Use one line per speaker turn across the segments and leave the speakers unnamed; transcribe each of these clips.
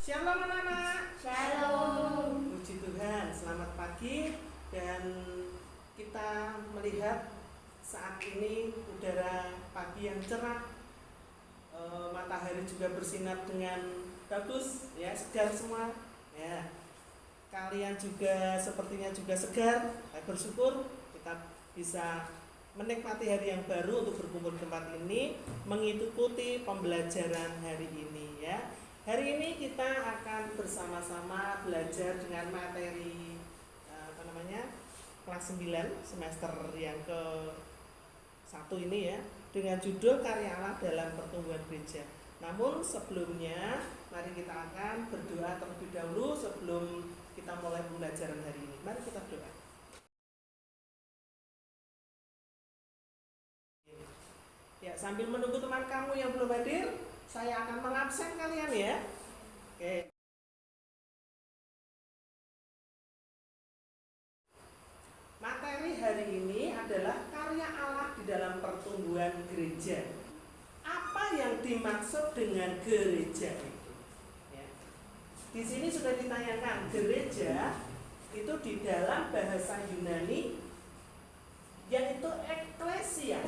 Shalom anak-anak.
Shalom.
Puji Tuhan, selamat pagi. Dan kita melihat saat ini udara pagi yang cerah, matahari juga bersinar dengan bagus, ya, segar semua. Ya, kalian juga sepertinya juga segar. Bersyukur kita bisa menikmati hari yang baru untuk berkumpul di tempat ini, mengikuti pembelajaran hari ini, ya. Hari ini kita akan bersama-sama belajar dengan materi kelas 9 semester yang ke-1 ini, ya, dengan judul Karya Allah dalam Pertumbuhan Gereja. Namun sebelumnya mari kita akan berdoa terlebih dahulu sebelum kita mulai pembelajaran hari ini. Mari kita doa. Ya, sambil menunggu teman kamu yang belum hadir, saya akan mengabsen kalian, ya. Oke. Materi hari ini adalah karya Allah di dalam pertumbuhan gereja. Apa yang dimaksud dengan gereja itu? Ya. Di sini sudah ditanyakan, gereja itu di dalam bahasa Yunani yaitu eklesia,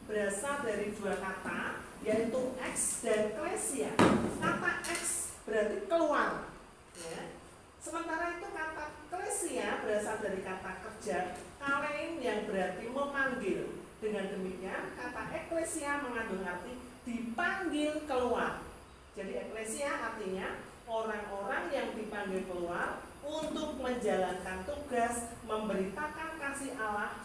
berasal dari dua kata, yaitu ex dan klesia. Kata ex berarti keluar, ya. Sementara itu kata klesia berasal dari kata kerja kalein yang berarti memanggil. Dengan demikian kata eklesia mengandung arti dipanggil keluar. Jadi eklesia artinya orang-orang yang dipanggil keluar untuk menjalankan tugas memberitakan kasih Allah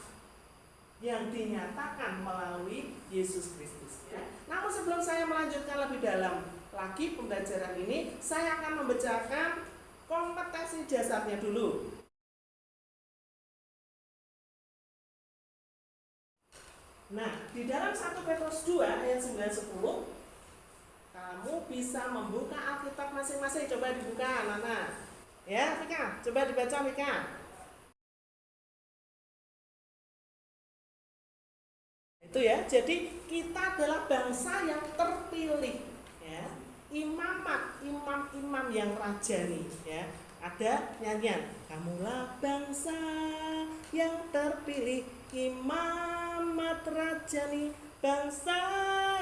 yang dinyatakan melalui Yesus Kristus, ya. Namun sebelum saya melanjutkan lebih dalam lagi pembelajaran ini, saya akan membacakan kompetensi dasarnya dulu. Nah, di dalam 1 Petrus 2 ayat 9-10, kamu bisa membuka Alkitab masing-masing. Coba dibuka, anak-anak. Ya, Mika, coba dibaca, Mika. Itu, ya. Jadi kita adalah bangsa yang terpilih, ya. Imam-imam yang rajani, ya. Ada nyanyian, kamulah bangsa yang terpilih, imamat rajani, bangsa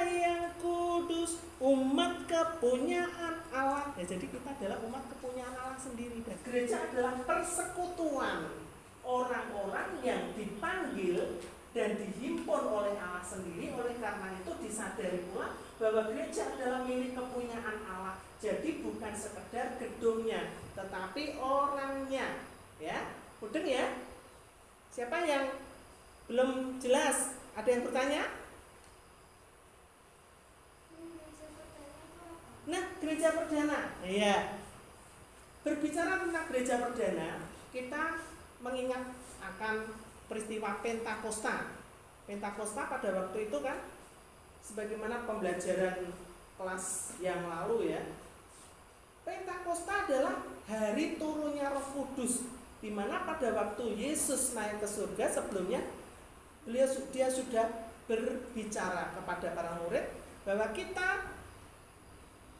yang kudus, umat kepunyaan Allah. Ya, jadi kita adalah umat kepunyaan Allah sendiri. Dan gereja adalah persekutuan orang-orang yang dipanggil dan dihimpun oleh Allah sendiri. Oleh karena itu disadari pula bahwa gereja adalah milik kepunyaan Allah. Jadi bukan sekedar gedungnya, tetapi orangnya, ya. Mudeng, ya. Siapa yang belum jelas? Ada yang bertanya? Nah, gereja perdana. Iya. Berbicara tentang gereja perdana, kita mengingat akan peristiwa Pentakosta. Pentakosta pada waktu itu kan, sebagaimana pembelajaran kelas yang lalu, ya. Pentakosta adalah hari turunnya Roh Kudus, di mana pada waktu Yesus naik ke surga sebelumnya dia sudah berbicara kepada para murid bahwa kita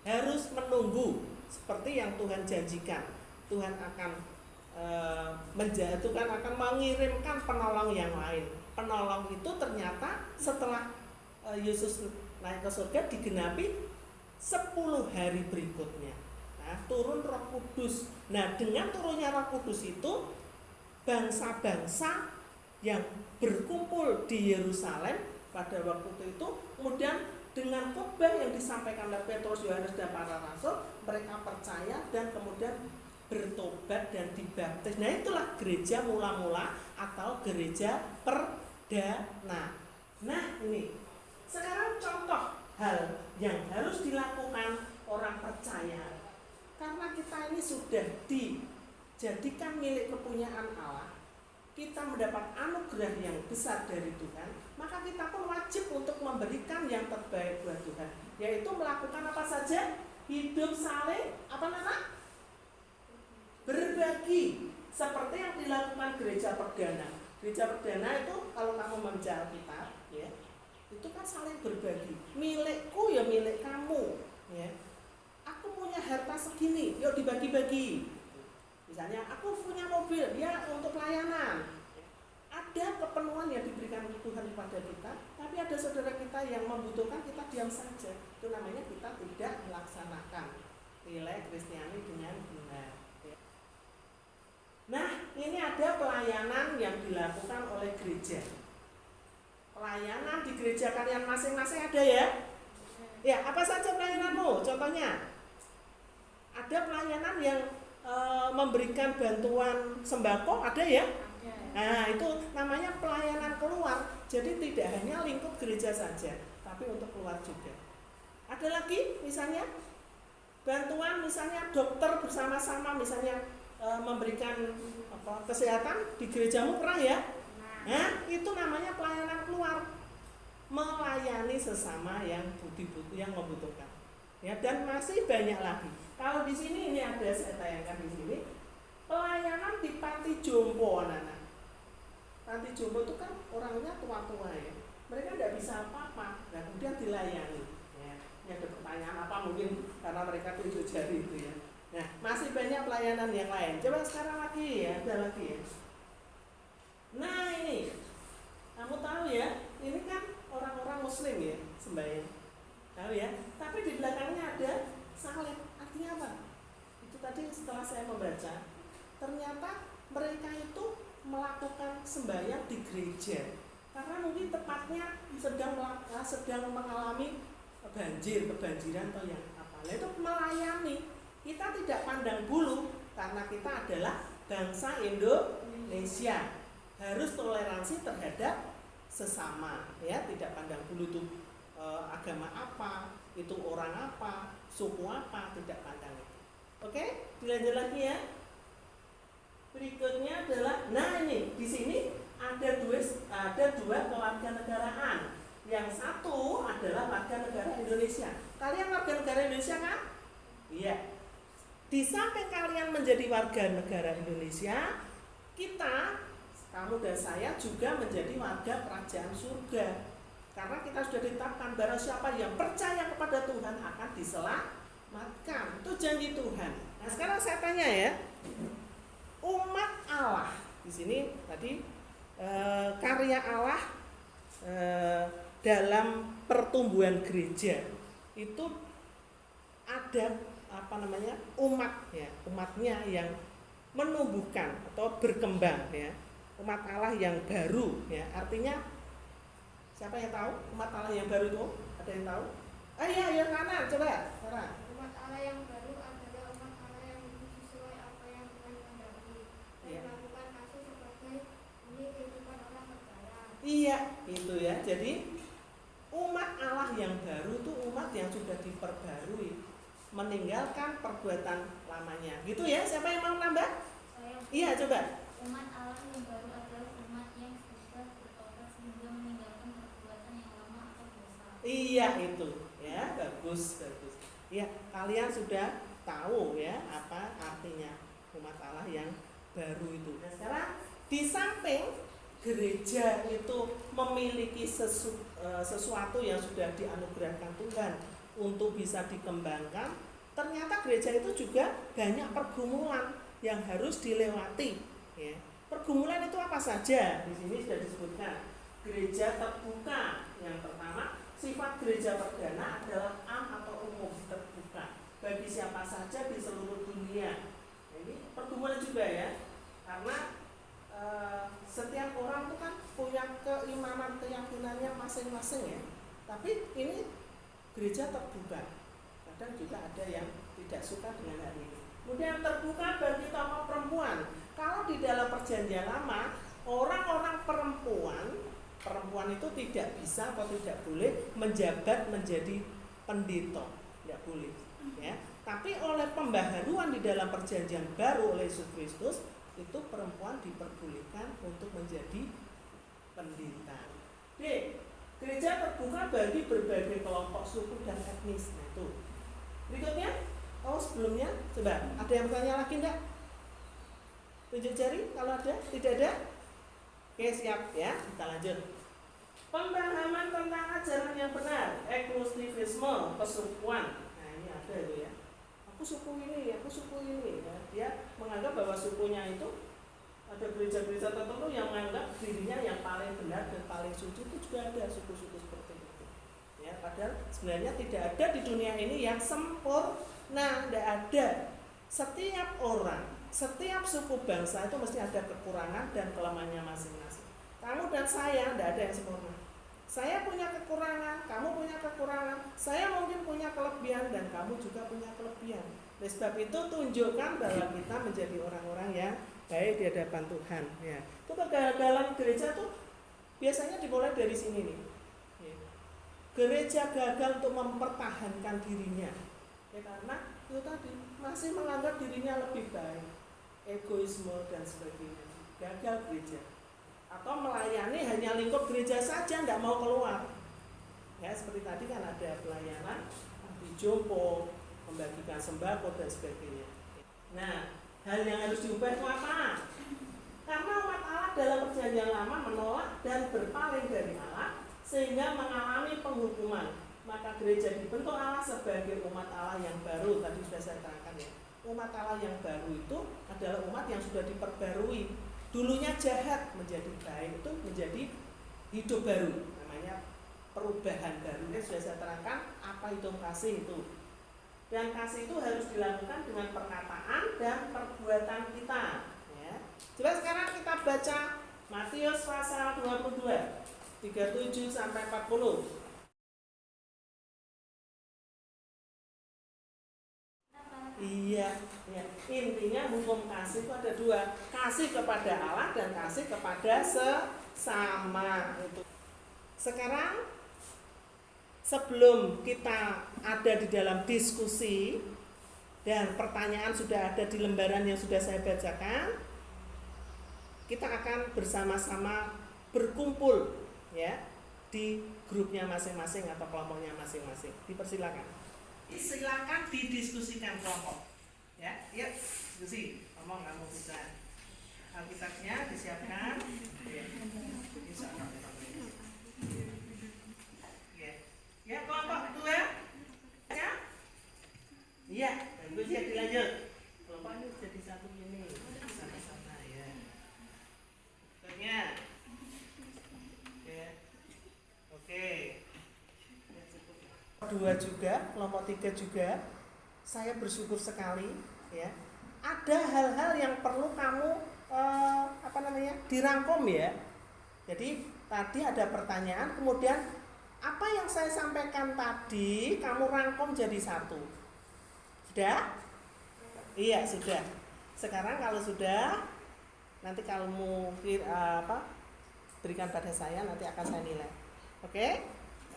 harus menunggu seperti yang Tuhan janjikan. Tuhan akan Tuhan akan mengirimkan penolong yang lain. Penolong itu ternyata setelah Yesus naik ke surga digenapi 10 hari berikutnya. Nah, turun Roh Kudus. Nah, dengan turunnya Roh Kudus itu bangsa-bangsa yang berkumpul di Yerusalem pada waktu itu kemudian dengan khotbah yang disampaikan oleh Petrus, Yohanes dan para rasul, mereka percaya dan kemudian bertobat dan dibaptis. Nah, itulah gereja mula-mula atau gereja perdana. Nah, ini sekarang contoh hal yang harus dilakukan orang percaya. Karena kita ini sudah dijadikan milik kepunyaan Allah, kita mendapat anugerah yang besar dari Tuhan, maka kita pun wajib untuk memberikan yang terbaik buat Tuhan, yaitu melakukan apa saja? Hidup saling berbagi, seperti yang dilakukan gereja perdana. Gereja perdana itu kalau kamu membaca Alkitab, ya, itu kan saling berbagi. Milikku ya milik kamu, ya. Aku punya harta gini, yuk dibagi-bagi. Misalnya aku punya mobil, ya untuk pelayanan. Ada kepenuhan yang diberikan Tuhan kepada kita, tapi ada saudara kita yang membutuhkan, kita diam saja. Itu namanya kita tidak melaksanakan nilai Kristiani dengan benar. Nah, ini ada pelayanan yang dilakukan oleh gereja. Pelayanan di gereja kalian masing-masing ada ya? Ya, apa saja pelayananmu? Contohnya, ada pelayanan yang memberikan bantuan sembako, ada ya? Nah, itu namanya pelayanan keluar. Jadi tidak hanya lingkup gereja saja, tapi untuk keluar juga. Ada lagi misalnya bantuan, misalnya dokter bersama-sama misalnya memberikan kesehatan di gerejamu, pernah ya? Nah, itu namanya pelayanan keluar, melayani sesama yang yang membutuhkan. Ya, dan masih banyak lagi. Kalau di sini ini ada, saya tayangkan di sini, pelayanan di panti jompo anak-anak. Panti jompo itu kan orangnya tua-tua ya, mereka tidak bisa apa-apa, dan kemudian dilayani. Ya, ini ada pertanyaan apa mungkin karena mereka tunjuk jari itu ya. Nah, masih banyak pelayanan yang lain. Coba sekarang lagi ya, ada lagi ya. Nah ini, kamu tahu ya, ini kan orang-orang Muslim ya sembahyang, tahu ya. Tapi di belakangnya ada salib. Artinya apa? Itu tadi setelah saya membaca, ternyata mereka itu melakukan sembahyang di gereja karena mungkin tepatnya sedang mengalami kebanjiran atau yang apa. Nah, itu melayani. Kita tidak pandang bulu karena kita adalah bangsa Indonesia, harus toleransi terhadap sesama ya, tidak pandang bulu itu agama apa, itu orang apa, suku apa, tidak pandang itu. Oke, dilanjut lagi ya. Berikutnya adalah, nah ini di sini ada dua kewarganegaraan. Yang satu adalah warga negara Indonesia. Kalian warga negara Indonesia kan? Iya. Di samping kalian menjadi warga negara Indonesia, kamu dan saya juga menjadi warga kerajaan surga. Karena kita sudah ditetapkan barang siapa yang percaya kepada Tuhan akan diselamatkan. Itu janji Tuhan. Nah, sekarang saya tanya ya, umat Allah di sini tadi karya Allah dalam pertumbuhan gereja itu ada umatnya yang menumbuhkan atau berkembang ya, umat Allah yang baru ya. Artinya siapa yang tahu umat Allah yang baru itu? Ada yang tahu? Iya, yang kanan coba.
Umat Allah yang baru adalah umat Allah yang hidup sesuai apa yang Tuhan kehendaki dan melakukan kasih sebagai ini kehidupan orang percaya.
Iya, itu ya. Jadi umat Allah yang baru itu umat yang sudah diperbarui, meninggalkan perbuatan lamanya. Gitu ya. Siapa yang mau nambah?
Saya.
Iya, coba.
Umat Allah yang baru adalah umat yang sudah bertobat sehingga meninggalkan perbuatan yang lama atau dosa.
Iya, itu. Ya, bagus. Ya, kalian sudah tahu ya apa artinya umat Allah yang baru itu. Nah, sekarang di samping gereja itu memiliki sesuatu yang sudah dianugerahkan Tuhan untuk bisa dikembangkan, ternyata gereja itu juga banyak pergumulan yang harus dilewati ya. Pergumulan itu apa saja? Di sini sudah disebutkan. Gereja terbuka. Yang pertama, sifat gereja perdana adalah atau umum, terbuka bagi siapa saja di seluruh dunia. Ini pergumulan juga ya, karena setiap orang itu kan punya keimanan, keyakinannya masing-masing ya. Tapi ini gereja terbuka. Kadang juga ada yang tidak suka dengan hal ini. Kemudian terbuka bagi tokoh perempuan. Kalau di dalam perjanjian lama, orang-orang perempuan itu tidak bisa atau tidak boleh menjabat menjadi pendeta, tidak boleh ya. Tapi oleh pembaharuan di dalam perjanjian baru oleh Yesus Kristus, itu perempuan diperbolehkan untuk menjadi pendeta. D. Gereja terbuka bagi berbagai kelompok suku dan etnis. Nah, itu. Berikutnya, sebelumnya, coba ada yang bertanya lagi enggak? Tunjuk jari kalau ada, tidak ada? Oke, siap ya, kita lanjut. Pemahaman tentang ajaran yang benar, eksklusivisme, kesukuan. Nah, ini ada itu ya. Aku suku ini ya, suku ini ya. Dia menganggap bahwa sukunya itu ada gereja-gereja tertentu yang menganggap dirinya yang paling benar dan paling suci. Itu juga ada suku-suku seperti itu. Ya, padahal sebenarnya tidak ada di dunia ini yang sempurna, tidak ada. Setiap orang, setiap suku bangsa itu mesti ada kekurangan dan kelemahannya masing-masing. Kamu dan saya tidak ada yang sempurna. Saya punya kekurangan, kamu punya kekurangan, saya mungkin punya kelebihan dan kamu juga punya kelebihan. Oleh sebab itu tunjukkan bahwa kita menjadi orang-orang yang baik di hadapan Tuhan. Ya. Itu kegagalan gereja tuh biasanya dimulai dari sini nih. Ya. Gereja gagal untuk mempertahankan dirinya. Ya, karena itu tadi masih menganggap dirinya lebih baik, egoisme dan sebagainya. Gagal gereja. Atau melayani hanya lingkup gereja saja, tidak mau keluar. Ya, seperti tadi kan ada pelayanan di jompo, membagikan sembako dan sebagainya. Nah, hal yang harus diubah itu apa? Karena umat Allah dalam perjanjian lama menolak dan berpaling dari Allah sehingga mengalami penghukuman. Maka gereja dibentuk Allah sebagai umat Allah yang baru. Tadi sudah saya terangkan ya. Umat Allah yang baru itu adalah umat yang sudah diperbarui. Dulunya jahat menjadi baik, itu menjadi hidup baru, namanya perubahan baru. Ini sudah saya terangkan apa itu kasih itu. Dan kasih itu harus dilakukan dengan perkataan dan perbuatan kita. Ya. Coba sekarang kita baca Matius pasal 22, 37 sampai 40. Iya, ya. Intinya hukum kasih itu ada dua, kasih kepada Allah dan kasih kepada sesama. Itu. Sekarang sebelum kita ada di dalam diskusi dan pertanyaan sudah ada di lembaran yang sudah saya bacakan, kita akan bersama-sama berkumpul ya di grupnya masing-masing atau kelompoknya masing-masing. Dipersilakan. Silakan didiskusikan kelompok. Ya, yuk diskusi. Ngomong kamu bisa. Alkitabnya disiapkan. Ya. Ya, kelompok 2. Ya. Iya, bagus ya dilanjut. Kelompok ini jadi satu ini. Sama-sama ya. Berikutnya. Ya. Oke. 2 juga, kelompok 3 juga. Saya bersyukur sekali ya. Ada hal-hal yang perlu kamu dirangkum ya. Jadi tadi ada pertanyaan, kemudian apa yang saya sampaikan tadi kamu rangkum jadi satu. Sudah? Iya, sudah. Sekarang kalau sudah, nanti kamu berikan pada saya, nanti akan saya nilai. Oke?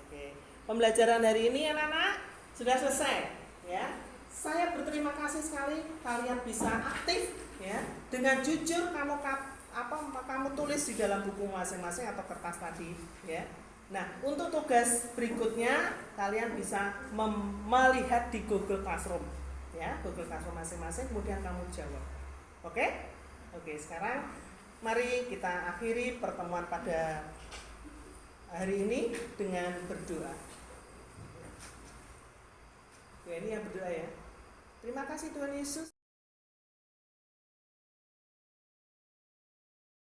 Oke. Pembelajaran hari ini anak-anak sudah selesai ya. Saya berterima kasih sekali kalian bisa aktif ya. Dengan jujur kamu tulis di dalam buku masing-masing atau kertas tadi ya. Nah, untuk tugas berikutnya kalian bisa melihat di Google Classroom ya, Google Classroom masing-masing, kemudian kamu jawab. Oke? Oke, sekarang mari kita akhiri pertemuan pada hari ini dengan berdoa. Ya, ini yang berdoa ya. Terima kasih Tuhan Yesus.